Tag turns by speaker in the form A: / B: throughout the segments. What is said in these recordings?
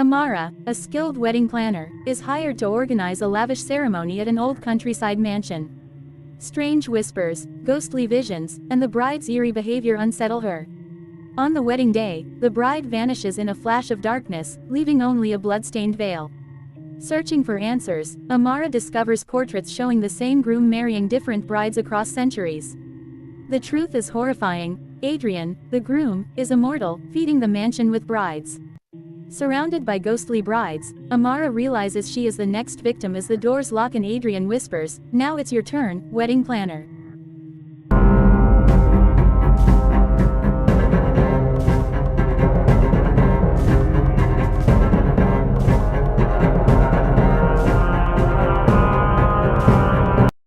A: Amara, a skilled wedding planner, is hired to organize a lavish ceremony at an old countryside mansion. Strange whispers, ghostly visions, and the bride's eerie behavior unsettle her. On the wedding day, the bride vanishes in a flash of darkness, leaving only a blood-stained veil. Searching for answers, Amara discovers portraits showing the same groom marrying different brides across centuries. The truth is horrifying. Adrian, the groom, is immortal, feeding the mansion with brides. Surrounded by ghostly brides, Amara realizes she is the next victim as the doors lock and Adrian whispers, "Now it's your turn, wedding planner."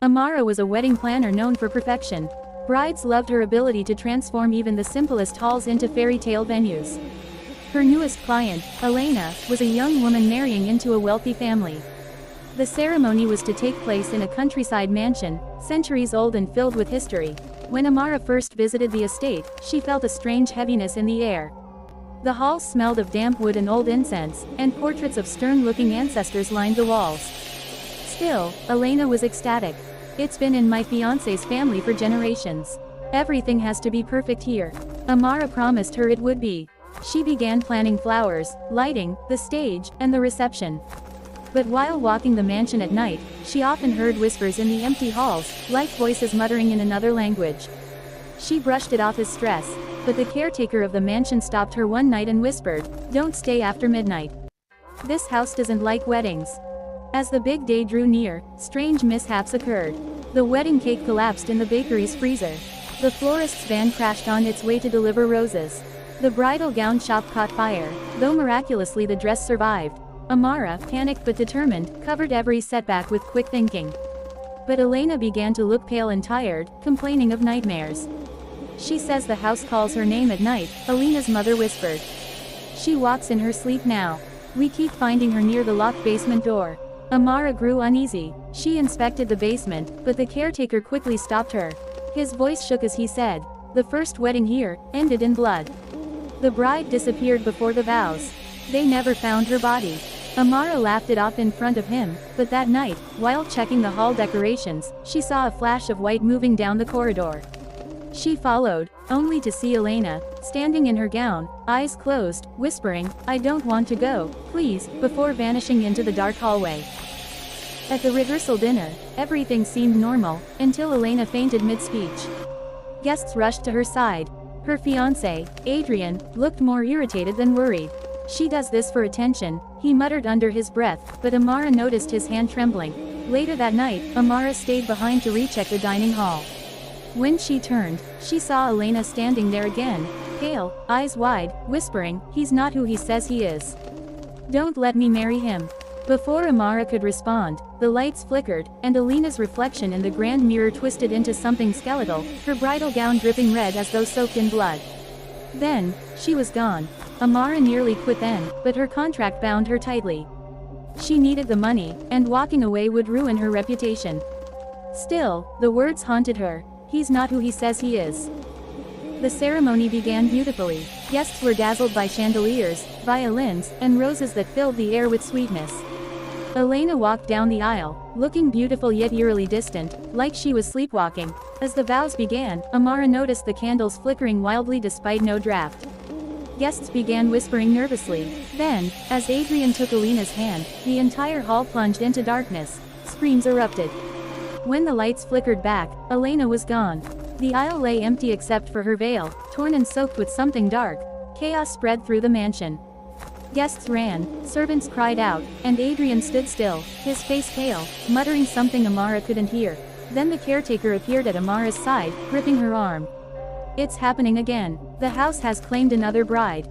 A: Amara was a wedding planner known for perfection. Brides loved her ability to transform even the simplest halls into fairy tale venues. Her newest client, Elena, was a young woman marrying into a wealthy family. The ceremony was to take place in a countryside mansion, centuries old and filled with history. When Amara first visited the estate, she felt a strange heaviness in the air. The hall smelled of damp wood and old incense, and portraits of stern-looking ancestors lined the walls. Still, Elena was ecstatic. "It's been in my fiancé's family for generations. Everything has to be perfect here." Amara promised her it would be. She began planning flowers, lighting, the stage, and the reception. But while walking the mansion at night, she often heard whispers in the empty halls, like voices muttering in another language. She brushed it off as stress, but the caretaker of the mansion stopped her one night and whispered, "Don't stay after midnight. This house doesn't like weddings." As the big day drew near, strange mishaps occurred. The wedding cake collapsed in the bakery's freezer. The florist's van crashed on its way to deliver roses. The bridal gown shop caught fire, though miraculously the dress survived. Amara, panicked but determined, covered every setback with quick thinking. But Elena began to look pale and tired, complaining of nightmares. "She says the house calls her name at night," Elena's mother whispered. "She walks in her sleep now. We keep finding her near the locked basement door." Amara grew uneasy. She inspected the basement, but the caretaker quickly stopped her. His voice shook as he said, "The first wedding here ended in blood. The bride disappeared before the vows. They never found her body." Amara laughed it off in front of him, but that night, while checking the hall decorations, she saw a flash of white moving down the corridor. She followed, only to see Elena, standing in her gown, eyes closed, whispering, "I don't want to go, please," before vanishing into the dark hallway. At the rehearsal dinner, everything seemed normal, until Elena fainted mid-speech. Guests rushed to her side. Her fiancé, Adrian, looked more irritated than worried. "She does this for attention," he muttered under his breath, but Amara noticed his hand trembling. Later that night, Amara stayed behind to recheck the dining hall. When she turned, she saw Elena standing there again, pale, eyes wide, whispering, "He's not who he says he is. Don't let me marry him." Before Amara could respond, the lights flickered, and Elena's reflection in the grand mirror twisted into something skeletal, her bridal gown dripping red as though soaked in blood. Then, she was gone. Amara nearly quit then, but her contract bound her tightly. She needed the money, and walking away would ruin her reputation. Still, the words haunted her. "He's not who he says he is." The ceremony began beautifully. Guests were dazzled by chandeliers, violins, and roses that filled the air with sweetness. Elena walked down the aisle, looking beautiful yet eerily distant, like she was sleepwalking. As the vows began, Amara noticed the candles flickering wildly despite no draft. Guests began whispering nervously. Then, as Adrian took Elena's hand, the entire hall plunged into darkness. Screams erupted. When the lights flickered back, Elena was gone. The aisle lay empty except for her veil, torn and soaked with something dark. Chaos spread through the mansion. Guests ran, servants cried out, and Adrian stood still, his face pale, muttering something Amara couldn't hear. Then the caretaker appeared at Amara's side, gripping her arm. "It's happening again. The house has claimed another bride."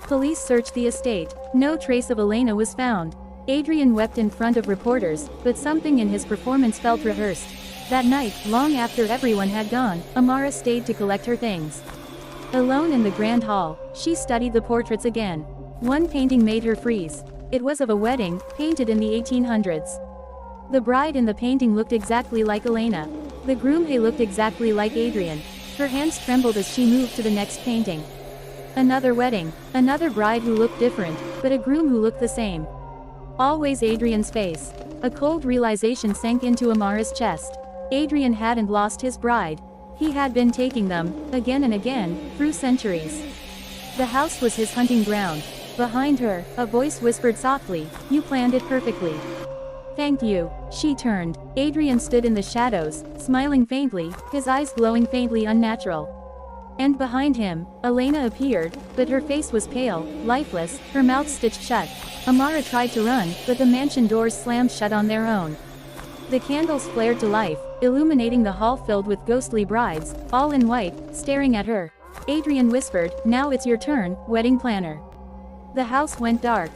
A: Police searched the estate. No trace of Elena was found. Adrian wept in front of reporters, but something in his performance felt rehearsed. That night, long after everyone had gone, Amara stayed to collect her things. Alone in the grand hall, she studied the portraits again. One painting made her freeze. It was of a wedding, painted in the 1800s. The bride in the painting looked exactly like Elena. The groom looked exactly like Adrian. Her hands trembled as she moved to the next painting. Another wedding, another bride who looked different, but a groom who looked the same. Always Adrian's face. A cold realization sank into Amara's chest. Adrian hadn't lost his bride. He had been taking them, again and again, through centuries. The house was his hunting ground. Behind her, a voice whispered softly, "You planned it perfectly." "Thank you." She turned. Adrian stood in the shadows, smiling faintly, his eyes glowing faintly unnatural. And behind him, Elena appeared, but her face was pale, lifeless, her mouth stitched shut. Amara tried to run, but the mansion doors slammed shut on their own. The candles flared to life, illuminating the hall filled with ghostly brides, all in white, staring at her. Adrian whispered, "Now it's your turn, wedding planner." The house went dark.